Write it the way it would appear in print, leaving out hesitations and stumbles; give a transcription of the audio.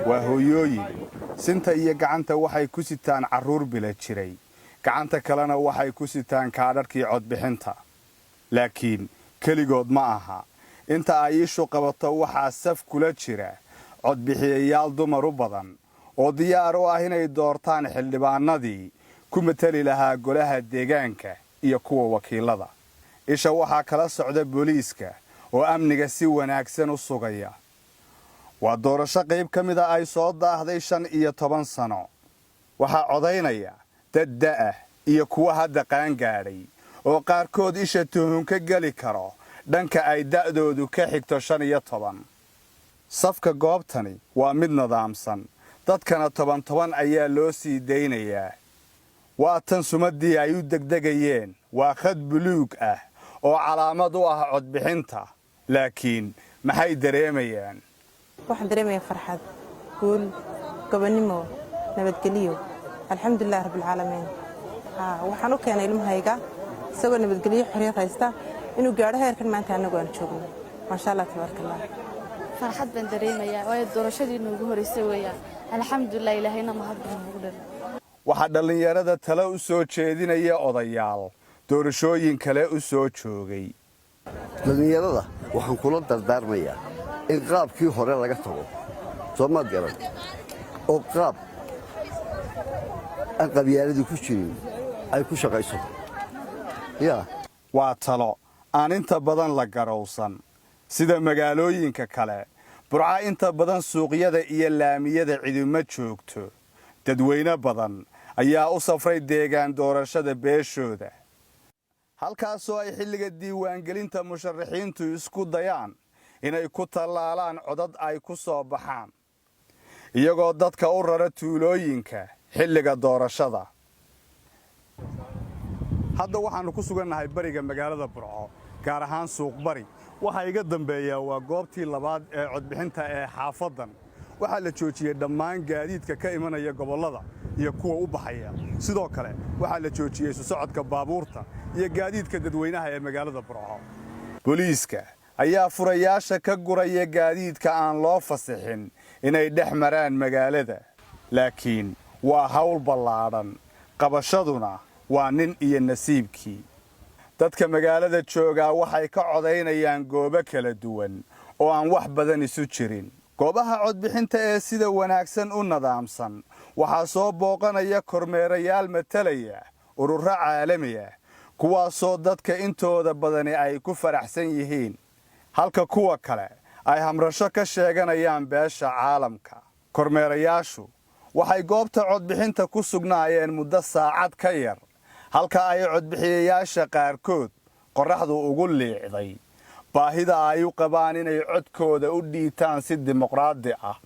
waa hooyooyin sinta iyo gacanta waxay ku sitaan carruur bila jiray gacanta kalena waxay ku sitaan kaadhadhkii codbixinta laakiin keligood ma aha inta ay ishu qabato waxaa saf kula jira codbixiyayaal dumar u badan oo diyaar u ah inay doortaan xildhibaanadii ku matali lahaa golaha deegaanka iyo kuwa wakiilada isha waxaa kala socda booliiska oo amniga si wanaagsan u sugaya waa doorasho qayb ka mida ay soo daahday 15 sano waxaa codaynaya dad da'ah iyo kuwa hadda qaangaadhay oo qaarkood isha tuhun ka geli karo dhanka ay da'doodu ka xigto 15 safka goobtani waa mid nidaamsan dadkana 10 ayaa loo sii daynayaa waa tan sumadii ay u degdegayeen waa khad buluug ah oo calaamad u ah codbixinta laakiin maxay dareemayaan waxaan dareemayaa farxad guul gobonimo nabadgelyo alxamdulillaah rabbil caalamiin waxaan u keenay ilmahayga isagoo nabadgelyo xorriyad haysta inuu gaadho heerkan maanta anagu aan joogno maasha Allah tabaarakallah farxad baan dareemayaa way doorashadii noogu horeysay weeyaan alxamdulillaah ilaahayna mahad ugu dhan waxa dhalinyarada talo u soo jeedinaya odayaal doorashooyin kale u soo joogay dhalinyarada waxaan kula dardaarmayaa in qaabkii hore laga tago Soomaad garan oo qaab aan qabyaaladii ku jirin ay ku shaqayso waa talo aan inta badan la garowsan sida magaalooyinka kale burca inta badan suuqyada iyo laamiyada cidima joogto dadweyne badan ayaa u safray deegaan doorashada beeshooda halkaasoo ay xilliga diiwaangelinta musharaxiintu isku dayaan inay ku tallaalaan codad ay ku soo baxaan iyagoo dadka u rara tuulooyinka xilliga doorashada hadda waxaannu ku sugannahay bariga magaalada burco gaar ahaan suuq bari waxaa iga dambeeyaa waa goobtii labaad ee codbixinta ee xaafadan waxaa la joojiyey dhammaan gaadiidka ka imanaya gobollada iyo kuwa u baxaya sidoo kale waxaa la joojiyey isu socodka baabuurta iyo gaadiidka dadweynaha ee magaalada burco booliiska ayaa furayaasha ka guraya gaadiidka aan loo fasixin inay dhex maraan magaalada laakiin waa hawl ballaadhan qabashaduna waa nin iyo nasiibkii dadka magaalada joogaa waxay ka codaynayaan goobo kala duwan oo aan wax badan isu jirin goobaha codbixinta ee sida wanaagsan u nidaamsan waxaa soo booqanaya kormeerayaal matalaya ururo caalami ah kuwaasoo dadka intooda badani ay ku faraxsan yihiin halka kuwa kale ay hamrasho ka sheeganayaan beesha caalamka kormeerayaashu waxay goobta codbixinta ku sugnaayeen muddo saacad ka yar halka ay codbixiyayaasha qaarkood qorraxdu ugu liicday baahida ay u qabaan inay codkooda u dhiitaan si dimuqraadi ah